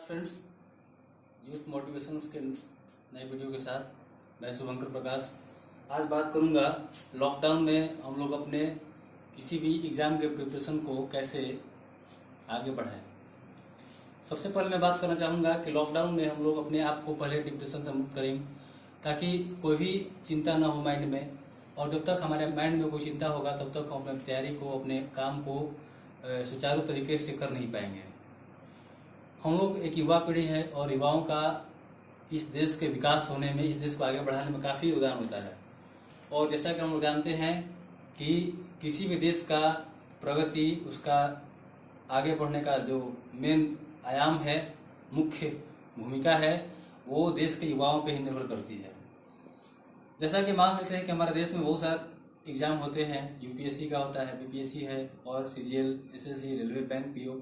Friends, youth motivations के नए video के साथ मैं शुभंकर प्रकाश आज बात करूंगा लॉकडाउन में हम लोग अपने किसी भी एग्ज़ाम के प्रिपरेशन को कैसे आगे बढ़ाएं। सबसे पहले मैं बात करना चाहूँगा कि लॉकडाउन में हम लोग अपने आप को पहले डिप्रेशन से मुक्त करें ताकि कोई भी चिंता ना हो माइंड में, और जब तक हमारे माइंड में कोई चिंता होगा तब तक हम अपनी तैयारी को, अपने काम को सुचारू तरीके से कर नहीं पाएंगे। हम लोग एक युवा पीढ़ी है और युवाओं का इस देश के विकास होने में, इस देश को आगे बढ़ाने में काफ़ी योगदान होता है। और जैसा कि हम लोग जानते हैं कि किसी भी देश का प्रगति, उसका आगे बढ़ने का जो मेन आयाम है, मुख्य भूमिका है, वो देश के युवाओं पे ही निर्भर करती है। जैसा कि मान लेते हैं कि हमारे देश में बहुत सारे एग्ज़ाम होते हैं, यूपीएससी का होता है, बीपीएससी है और CGL, SSC, railway, bank, PO,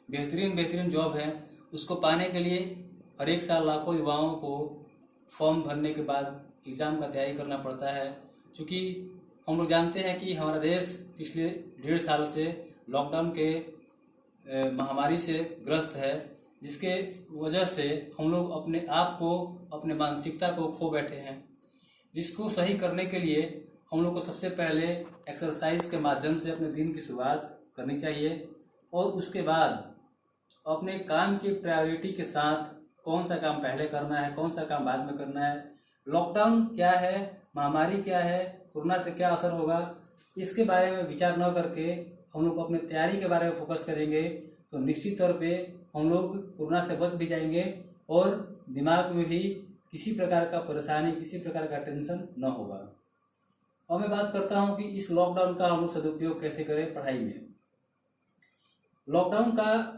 बेहतरीन जॉब है। उसको पाने के लिए हर एक साल लाखों युवाओं को फॉर्म भरने के बाद एग्ज़ाम का तैयारी करना पड़ता है। क्योंकि हम लोग जानते हैं कि हमारा देश पिछले 1.5 साल से लॉकडाउन के महामारी से ग्रस्त है, जिसके वजह से हम लोग अपने आप को, अपने मानसिकता को खो बैठे हैं। जिसको सही करने के लिए हम लोग को सबसे पहले एक्सरसाइज के माध्यम से अपने दिन की शुरुआत करनी चाहिए, और उसके बाद अपने काम की प्रायोरिटी के साथ कौन सा काम पहले करना है, कौन सा काम बाद में करना है, लॉकडाउन क्या है, महामारी क्या है, कोरोना से क्या असर होगा, इसके बारे में विचार न करके हम लोग अपने तैयारी के बारे में फोकस करेंगे तो निश्चित तौर पे हम लोग कोरोना से बच भी जाएंगे और दिमाग में भी किसी प्रकार का परेशानी, किसी प्रकार का टेंशन न होगा। और मैं बात करता हूँ कि इस लॉकडाउन का हम लोग सदुपयोग कैसे करें पढ़ाई में। लॉकडाउन का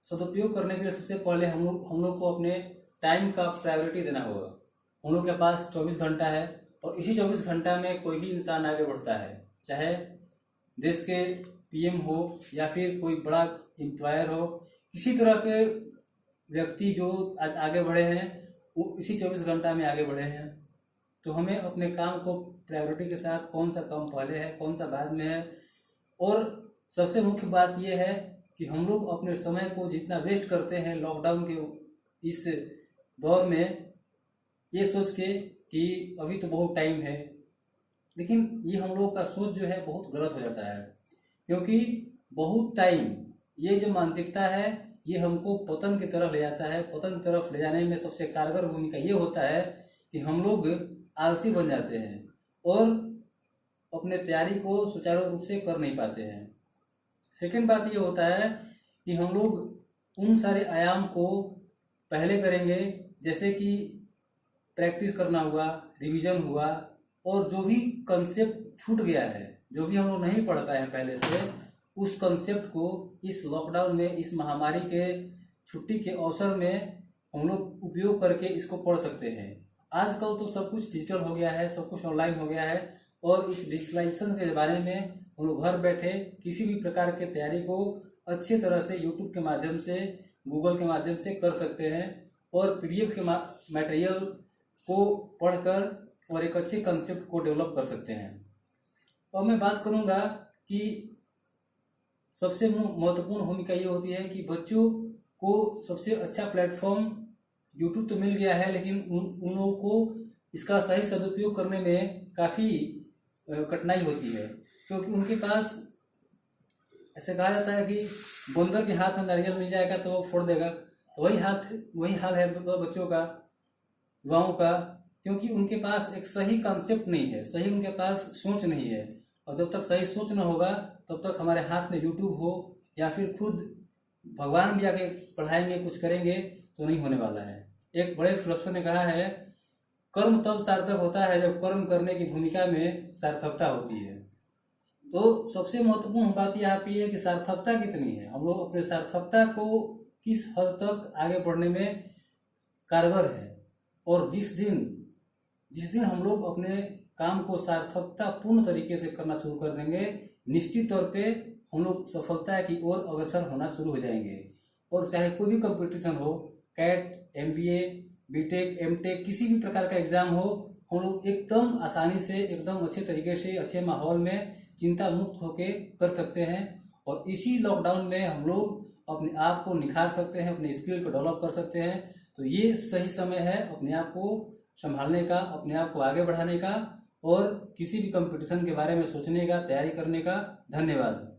सदुपयोग करने के लिए सबसे पहले हम लोग को अपने टाइम का प्रायोरिटी देना होगा। हम लोग के पास 24 घंटा है और इसी 24 घंटा में कोई भी इंसान आगे बढ़ता है, चाहे देश के पीएम हो या फिर कोई बड़ा एम्प्लॉयर हो, किसी तरह के व्यक्ति जो आज आगे बढ़े हैं वो इसी 24 घंटा में आगे बढ़े हैं। तो हमें अपने काम को प्रायोरिटी के साथ कौन सा काम पहले है, कौन सा बाद में है, और सबसे मुख्य बात यह है कि हम लोग अपने समय को जितना वेस्ट करते हैं लॉकडाउन के इस दौर में, ये सोच के कि अभी तो बहुत टाइम है, लेकिन ये हम लोग का सोच जो है बहुत गलत हो जाता है। क्योंकि बहुत टाइम, ये जो मानसिकता है ये हमको पतन की तरफ ले जाता है। पतन की तरफ ले जाने में सबसे कारगर भूमिका ये होता है कि हम लोग आलसी बन जाते हैं और अपने तैयारी को सुचारू रूप से कर नहीं पाते हैं। सेकेंड बात ये होता है कि हम लोग उन सारे आयाम को पहले करेंगे, जैसे कि प्रैक्टिस करना हुआ, रिवीजन हुआ, और जो भी कंसेप्ट छूट गया है, जो भी हम लोग नहीं पढ़ पाए हैं पहले से, उस कंसेप्ट को इस लॉकडाउन में, इस महामारी के छुट्टी के अवसर में हम लोग उपयोग करके इसको पढ़ सकते हैं। आजकल तो सब कुछ डिजिटल हो गया है, सब कुछ ऑनलाइन हो गया है, और इस डिजिटलाइजेशन के बारे में हम लोग घर बैठे किसी भी प्रकार के तैयारी को अच्छी तरह से यूट्यूब के माध्यम से, गूगल के माध्यम से कर सकते हैं, और पीडीएफ के मटेरियल को पढ़कर और एक अच्छे कंसेप्ट को डेवलप कर सकते हैं। और मैं बात करूंगा कि सबसे महत्वपूर्ण भूमिका ये होती है कि बच्चों को सबसे अच्छा प्लेटफॉर्म यूट्यूब तो मिल गया है, लेकिन उन लोगों को इसका सही सदुपयोग करने में काफ़ी कठिनाई होती है। क्योंकि उनके पास ऐसे कहा जाता है कि बंदर के हाथ में नारियल मिल जाएगा तो वो फोड़ देगा। तो वही हाल है बच्चों का, युवाओं का, क्योंकि उनके पास एक सही कंसेप्ट नहीं है, सही उनके पास सोच नहीं है। और जब तक सही सोच न होगा तब तक हमारे हाथ में यूट्यूब हो या फिर खुद भगवान भी आके पढ़ाएंगे, कुछ करेंगे तो नहीं होने वाला है। एक बड़े फिलोसफर ने कहा है, कर्म तब सार्थक होता है जब कर्म करने की भूमिका में सार्थकता होती है। तो सबसे महत्वपूर्ण बात यहाँ पे है कि सार्थकता कितनी है, हम लोग अपने सार्थकता को किस हद तक आगे बढ़ने में कारगर है। और जिस दिन हम लोग अपने काम को सार्थकता पूर्ण तरीके से करना शुरू कर देंगे, निश्चित तौर पे हम लोग सफलता की ओर अग्रसर होना शुरू हो जाएंगे। और चाहे कोई भी कंपटीशन हो, कैट, एमबीए, बीटेक, एमटेक, किसी भी प्रकार का एग्जाम हो, हम लोग एकदम आसानी से, एकदम अच्छे तरीके से, अच्छे माहौल में चिंता मुक्त होके कर सकते हैं। और इसी लॉकडाउन में हम लोग अपने आप को निखार सकते हैं, अपने स्किल को डेवलप कर सकते हैं। तो ये सही समय है अपने आप को संभालने का, अपने आप को आगे बढ़ाने का और किसी भी कंपटीशन के बारे में सोचने का, तैयारी करने का। धन्यवाद।